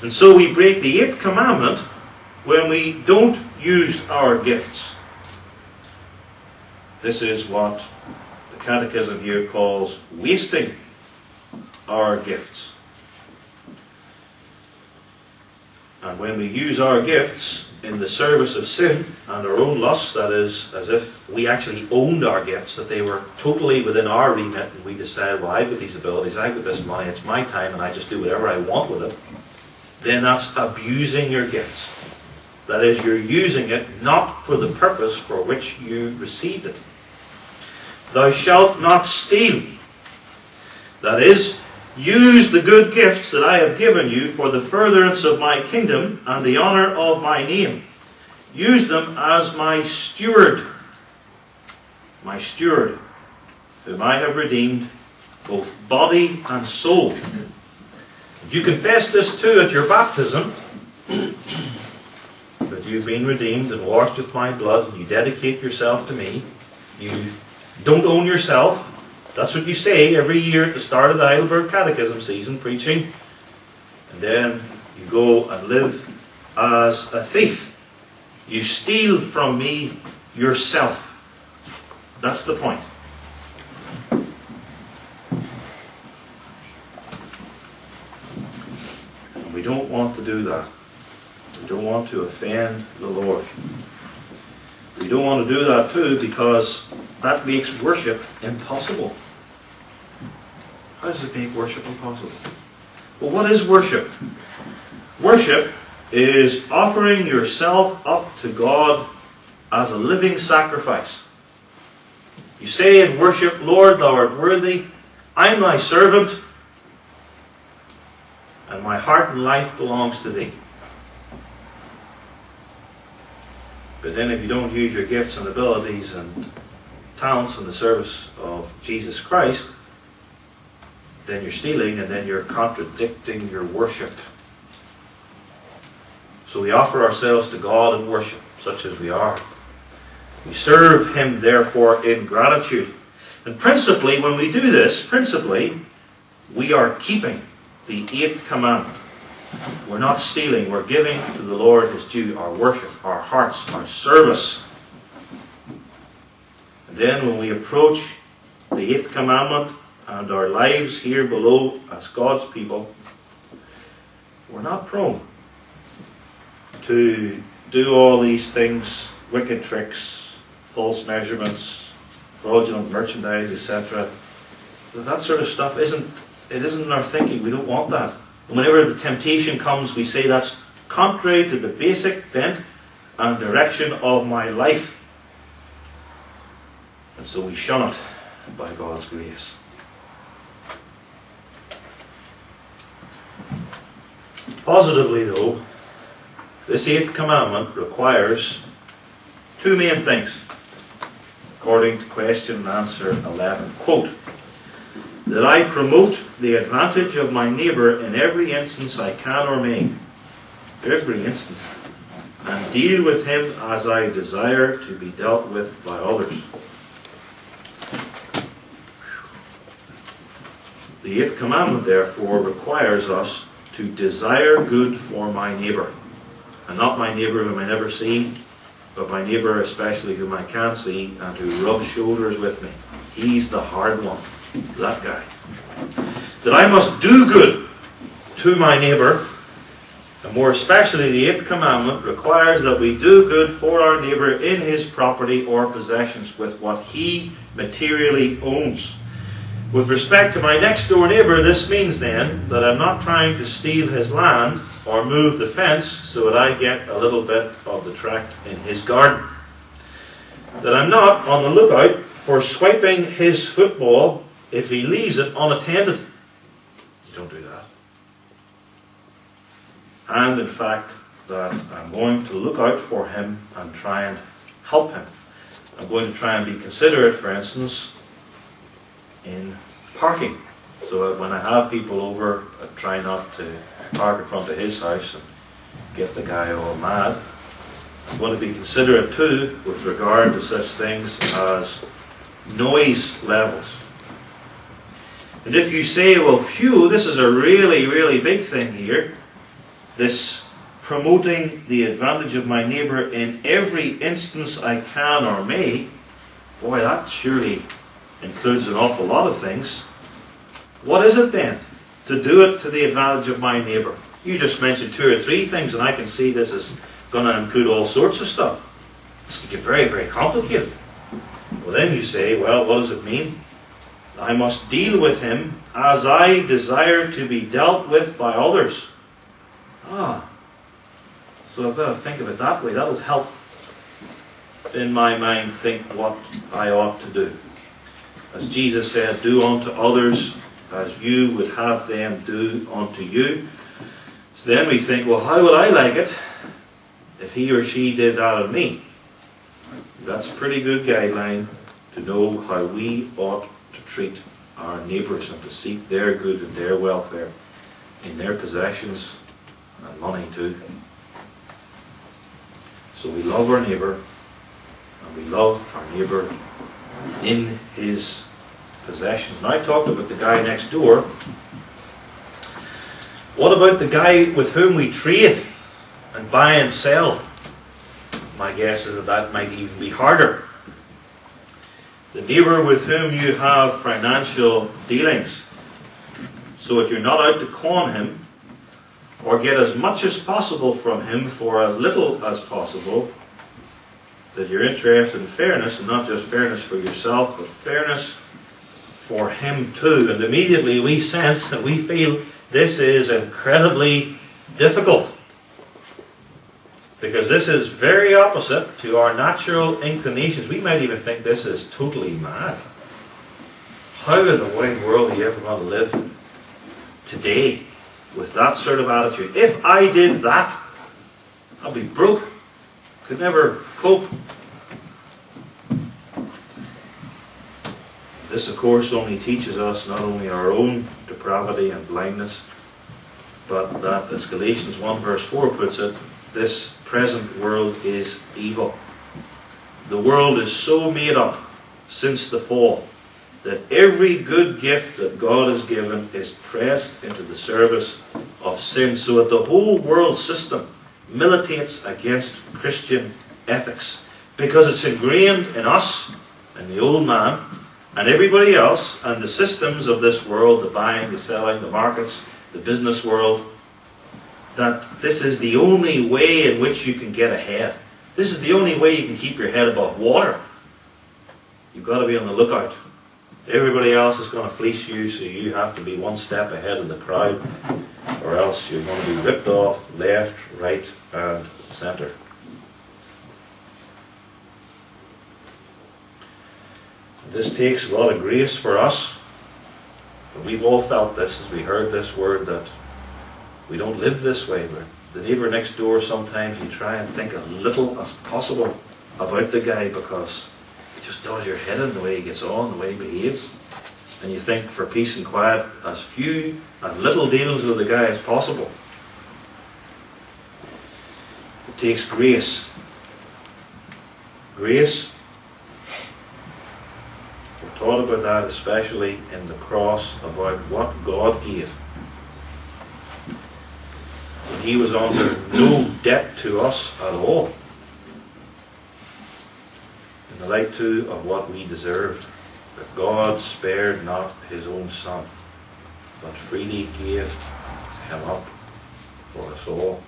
And so we break the 8th commandment when we don't use our gifts. This is what the Catechism here calls wasting our gifts. And when we use our gifts in the service of sin and our own lusts, that is, as if we actually owned our gifts, that they were totally within our remit, and we decide, well, I've got these abilities, I've got this money, it's my time, and I just do whatever I want with it, then that's abusing your gifts. That is, you're using it not for the purpose for which you received it. Thou shalt not steal. That is, use the good gifts that I have given you for the furtherance of my kingdom and the honour of my name. Use them as my steward, whom I have redeemed, both body and soul. You confess this too at your baptism, that you've been redeemed and washed with my blood, and you dedicate yourself to me. You don't own yourself. That's what you say every year at the start of the Heidelberg Catechism season, preaching. And then you go and live as a thief. You steal from me yourself. That's the point. And we don't want to do that. We don't want to offend the Lord. We don't want to do that too because that makes worship impossible. How does it make worship impossible? Well, what is worship? Worship is offering yourself up to God as a living sacrifice. You say in worship, Lord, thou art worthy, I'm thy servant, and my heart and life belongs to thee. But then if you don't use your gifts and abilities and talents in the service of Jesus Christ, then you're stealing, and then you're contradicting your worship. So we offer ourselves to God in worship, such as we are. We serve Him, therefore, in gratitude. And principally, when we do this, we are keeping the 8th commandment. We're not stealing, we're giving to the Lord His due, our worship, our hearts, our service. And then when we approach the 8th commandment and our lives here below as God's people, we're not prone to do all these things, wicked tricks, false measurements, fraudulent merchandise, etc. That sort of stuff isn't in our thinking. We don't want that. And whenever the temptation comes, we say that's contrary to the basic bent and direction of my life. And so we shun it by God's grace. Positively, though, this 8th commandment requires two main things, according to question and answer 11. Quote, that I promote the advantage of my neighbour in every instance I can or may, every instance, and deal with him as I desire to be dealt with by others. The 8th commandment, therefore, requires us to desire good for my neighbour. And not my neighbour whom I never see, but my neighbour especially whom I can see and who rubs shoulders with me. He's the hard one, that guy. That I must do good to my neighbour, and more especially the 8th commandment requires that we do good for our neighbour in his property or possessions with what he materially owns. With respect to my next door neighbour, this means then that I'm not trying to steal his land or move the fence so that I get a little bit of the tract in his garden. That I'm not on the lookout for swiping his football if he leaves it unattended. You don't do that. And in fact, that I'm going to look out for him and try and help him. I'm going to try and be considerate, for instance, in parking. So that when I have people over, I try not to park in front of his house and get the guy all mad. I'm going to be considerate too with regard to such things as noise levels. And if you say, well, phew, this is a really, really big thing here, this promoting the advantage of my neighbour in every instance I can or may, boy, that surely includes an awful lot of things. What is it then to do it to the advantage of my neighbour? You just mentioned 2 or 3 things, and I can see this is going to include all sorts of stuff. This could get very, very complicated. Well, then you say, well, what does it mean? I must deal with him as I desire to be dealt with by others. So I've got to think of it that way. That'll help, in my mind, think what I ought to do. As Jesus said, do unto others as you would have them do unto you. So then we think, well, how would I like it if he or she did that of me? That's a pretty good guideline to know how we ought to treat our neighbours and to seek their good and their welfare in their possessions and money too. So we love our neighbour, and we love our neighbour in his possessions. Now I talked about the guy next door. What about the guy with whom we trade and buy and sell? My guess is that that might even be harder. The neighbour with whom you have financial dealings, so that you're not out to con him or get as much as possible from him for as little as possible, that you're interested in fairness, and not just fairness for yourself, but fairness for him too. And immediately we sense that we feel this is incredibly difficult, because this is very opposite to our natural inclinations. We might even think this is totally mad. How in the wide world are you ever going to live today with that sort of attitude? If I did that, I'd be broke. Could never cope. This, of course, only teaches us not only our own depravity and blindness, but that, as Galatians 1 verse 4 puts it, this present world is evil. The world is so made up since the fall that every good gift that God has given is pressed into the service of sin, so that the whole world system militates against Christian ethics, because it's ingrained in us and the old man and everybody else, and the systems of this world, the buying, the selling, the markets, the business world, that this is the only way in which you can get ahead. This is the only way you can keep your head above water. You've got to be on the lookout. Everybody else is going to fleece you, so you have to be one step ahead of the crowd, or else you're going to be ripped off left, right, and centre. This takes a lot of grace for us, but we've all felt this as we heard this word, that we don't live this way. But the neighbour next door, sometimes you try and think as little as possible about the guy, because it just does your head in the way he gets on, the way he behaves. And you think, for peace and quiet, as few and little dealings with the guy as possible. It takes grace. Grace. We're taught about that especially in the cross, about what God gave. When he was under no debt to us at all, in the light too of what we deserved, that God spared not his own Son, but freely gave him up for us all.